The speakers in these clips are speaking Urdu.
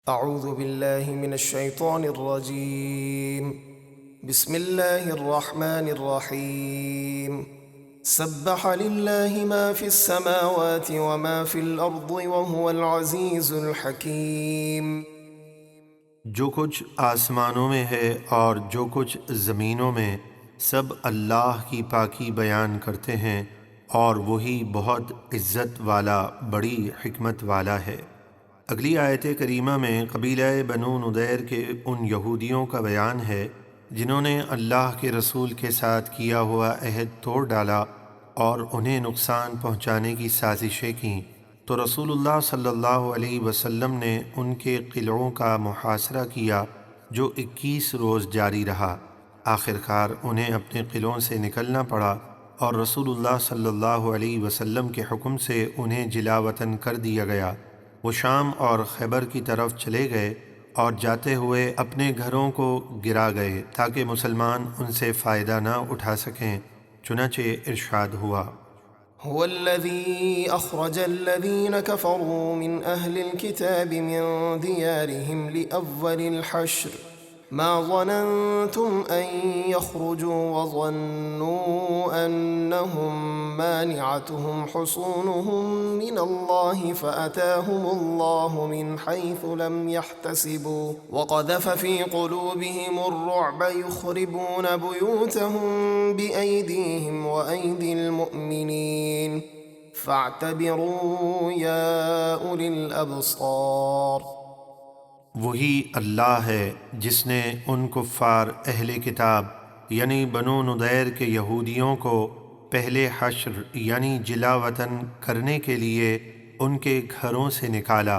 اعوذ باللہ من الشیطان الرجیم بسم اللہ الرحمن الرحیم سبح للہ ما فی السماوات وما فی الارض وهو العزیز الحکیم۔ جو کچھ آسمانوں میں ہے اور جو کچھ زمینوں میں، سب اللہ کی پاکی بیان کرتے ہیں، اور وہی بہت عزت والا، بڑی حکمت والا ہے۔ اگلی آیت کریمہ میں قبیلہ بنو نضیر کے ان یہودیوں کا بیان ہے جنہوں نے اللہ کے رسول کے ساتھ کیا ہوا عہد توڑ ڈالا اور انہیں نقصان پہنچانے کی سازشیں کیں، تو رسول اللہ صلی اللہ علیہ وسلم نے ان کے قلعوں کا محاصرہ کیا جو 21 روز جاری رہا۔ آخرکار انہیں اپنے قلعوں سے نکلنا پڑا اور رسول اللہ صلی اللہ علیہ وسلم کے حکم سے انہیں جلا وطن کر دیا گیا۔ وہ شام اور خیبر کی طرف چلے گئے اور جاتے ہوئے اپنے گھروں کو گرا گئے تاکہ مسلمان ان سے فائدہ نہ اٹھا سکیں، چنانچہ ارشاد ہوا: هو الذي أخرج الذين كفروا من أهل الكتاب من ديارهم لأول الحشر ما ظننتم أن يخرجوا وظنوا أنهم مانعتهم حصونهم من الله فأتاهم الله من حيث لم يحتسبوا وقذف في قلوبهم الرعب يخربون بيوتهم بأيديهم وأيدي المؤمنين فاعتبروا يا أولي الأبصار۔ وہی اللہ ہے جس نے ان کفار اہل کتاب یعنی بنو نضیر کے یہودیوں کو پہلے حشر یعنی جلا وطن کرنے کے لیے ان کے گھروں سے نکالا۔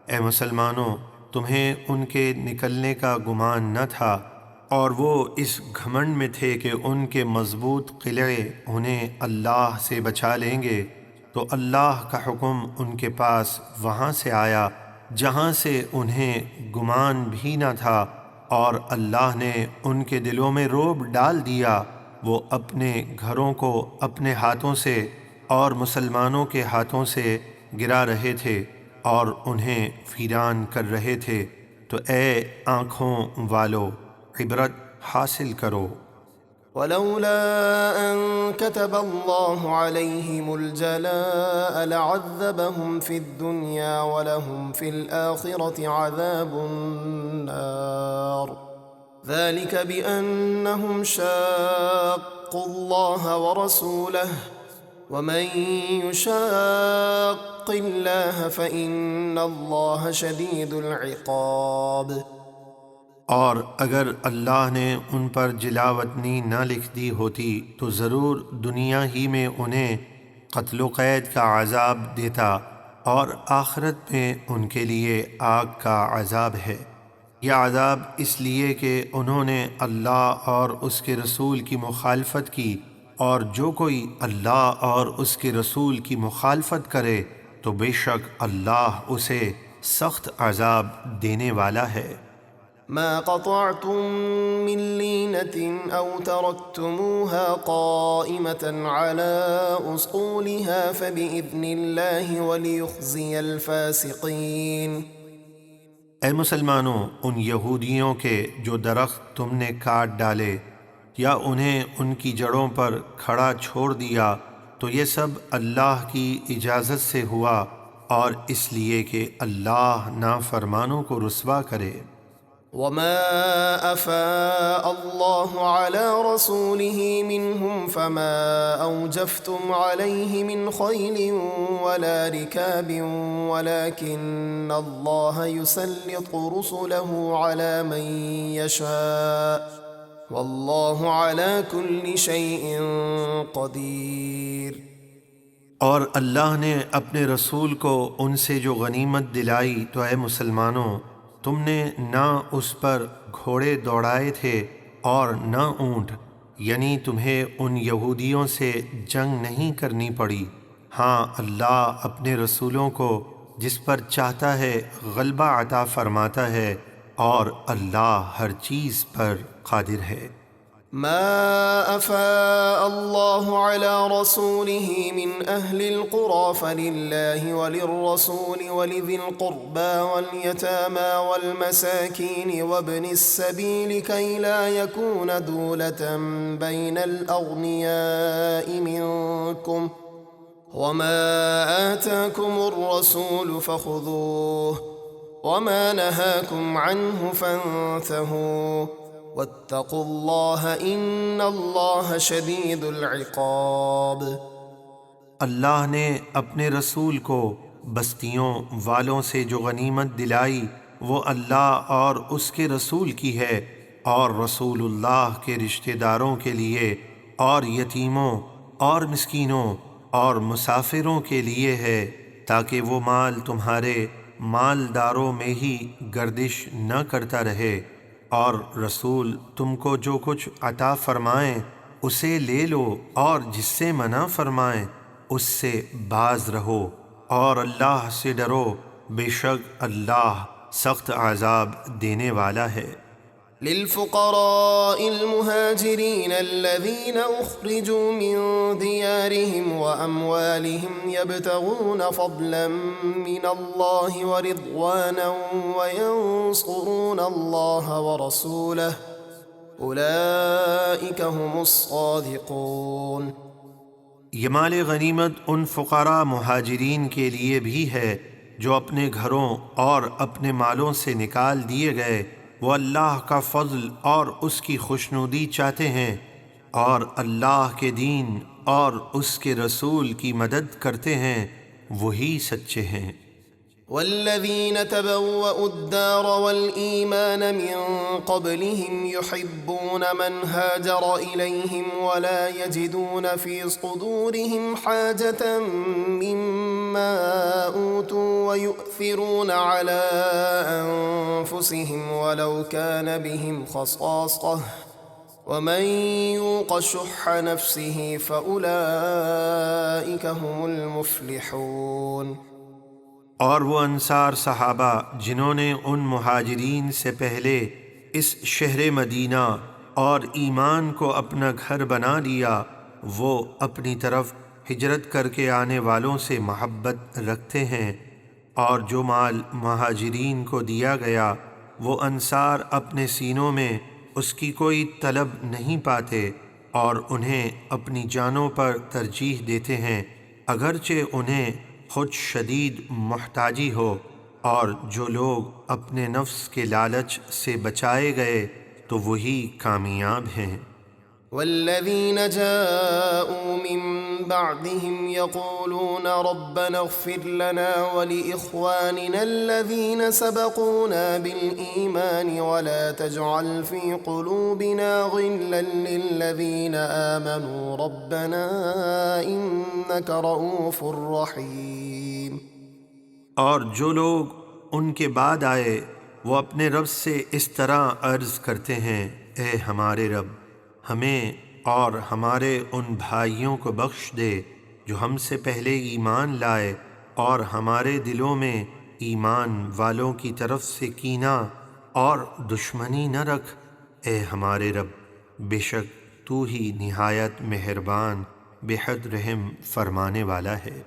اے مسلمانوں، تمہیں ان کے نکلنے کا گمان نہ تھا، اور وہ اس گھمنڈ میں تھے کہ ان کے مضبوط قلعے انہیں اللہ سے بچا لیں گے، تو اللہ کا حکم ان کے پاس وہاں سے آیا جہاں سے انہیں گمان بھی نہ تھا، اور اللہ نے ان کے دلوں میں رعب ڈال دیا۔ وہ اپنے گھروں کو اپنے ہاتھوں سے اور مسلمانوں کے ہاتھوں سے گرا رہے تھے اور انہیں ویران کر رہے تھے۔ تو اے آنکھوں والو، عبرت حاصل کرو۔ ولولا أن كتب الله عليهم الجلاء لعذبهم في الدنيا ولهم في الآخرة عذاب النار ذلك بأنهم شاقوا الله ورسوله ومن يشاق الله فإن الله شديد العقاب۔ اور اگر اللہ نے ان پر جلا وطنی نہ لکھ دی ہوتی تو ضرور دنیا ہی میں انہیں قتل و قید کا عذاب دیتا، اور آخرت میں ان کے لیے آگ کا عذاب ہے۔ یہ عذاب اس لیے کہ انہوں نے اللہ اور اس کے رسول کی مخالفت کی، اور جو کوئی اللہ اور اس کے رسول کی مخالفت کرے تو بے شک اللہ اسے سخت عذاب دینے والا ہے۔ ما قطعتم من لينة أو تركتموها قائمة على أصولها فبإذن الله وليخزي الفاسقين۔ اے مسلمانوں، ان یہودیوں کے جو درخت تم نے کاٹ ڈالے یا انہیں ان کی جڑوں پر کھڑا چھوڑ دیا، تو یہ سب اللہ کی اجازت سے ہوا، اور اس لیے کہ اللہ نافرمانوں کو رسوا کرے۔ وما أفاء الله على رسوله منهم فما أوجفتم عليه من خيل ولا ركاب ولكن الله يسلط رسله على من يشاء والله على كل شيء قدير۔ اور اللہ نے اپنے رسول کو ان سے جو غنیمت دلائی تو اے مسلمانوں، تم نے نہ اس پر گھوڑے دوڑائے تھے اور نہ اونٹ، یعنی تمہیں ان یہودیوں سے جنگ نہیں کرنی پڑی۔ ہاں، اللہ اپنے رسولوں کو جس پر چاہتا ہے غلبہ عطا فرماتا ہے، اور اللہ ہر چیز پر قادر ہے۔ ما أفاء الله على رسوله من أهل القرى فلله وللرسول ولذي القربى واليتامى والمساكين وابن السبيل كي لا يكون دولة بين الأغنياء منكم وما آتاكم الرسول فخذوه وما نهاكم عنه فانتهوا واتقوا الله ان اللہ شدید العقاب۔ اللہ نے اپنے رسول کو بستیوں والوں سے جو غنیمت دلائی وہ اللہ اور اس کے رسول کی ہے، اور رسول اللہ کے رشتہ داروں کے لیے اور یتیموں اور مسکینوں اور مسافروں کے لیے ہے، تاکہ وہ مال تمہارے مالداروں میں ہی گردش نہ کرتا رہے، اور رسول تم کو جو کچھ عطا فرمائیں اسے لے لو، اور جس سے منع فرمائیں اس سے باز رہو، اور اللہ سے ڈرو، بے شک اللہ سخت عذاب دینے والا ہے۔ للفقراء المهاجرين الذين أخرجوا من ديارهم وأموالهم يبتغون فضلا من الله ورضوانا وينصرون الله ورسوله أولئك هم الصادقون۔ یہ مال غنیمت ان فقراء مہاجرین کے لیے بھی ہے جو اپنے گھروں اور اپنے مالوں سے نکال دیے گئے، وہ اللہ کا فضل اور اس کی خوشنودی چاہتے ہیں، اور اللہ کے دین اور اس کے رسول کی مدد کرتے ہیں، وہی سچے ہیں۔ والذين تبوأوا الدار والإيمان من قبلهم يحبون من هاجر إليهم ولا يجدون في صدورهم حاجة مما أوتوا ويؤثرون على أنفسهم ولو كان بهم خصاصة ومن يوق شح نفسه فأولئك هم المفلحون۔ اور وہ انصار صحابہ جنہوں نے ان مہاجرین سے پہلے اس شہر مدینہ اور ایمان کو اپنا گھر بنا لیا، وہ اپنی طرف ہجرت کر کے آنے والوں سے محبت رکھتے ہیں، اور جو مال مہاجرین کو دیا گیا وہ انصار اپنے سینوں میں اس کی کوئی طلب نہیں پاتے، اور انہیں اپنی جانوں پر ترجیح دیتے ہیں اگرچہ انہیں خود شدید محتاجی ہو، اور جو لوگ اپنے نفس کے لالچ سے بچائے گئے تو وہی کامیاب ہیں۔ والذین جاءوا من بعدهم يقولون ربنا اغفر لنا ولإخواننا الذين سبقونا بالإيمان ولا تجعل في قلوبنا غلا للذين آمنوا ربنا إنك رؤوف رحيم۔ اور جو لوگ ان کے بعد آئے وہ اپنے رب سے اس طرح عرض کرتے ہیں، اے ہمارے رب، ہمیں اور ہمارے ان بھائیوں کو بخش دے جو ہم سے پہلے ایمان لائے، اور ہمارے دلوں میں ایمان والوں کی طرف سے کینہ اور دشمنی نہ رکھ، اے ہمارے رب، بے شک تو ہی نہایت مہربان بے حد رحم فرمانے والا ہے۔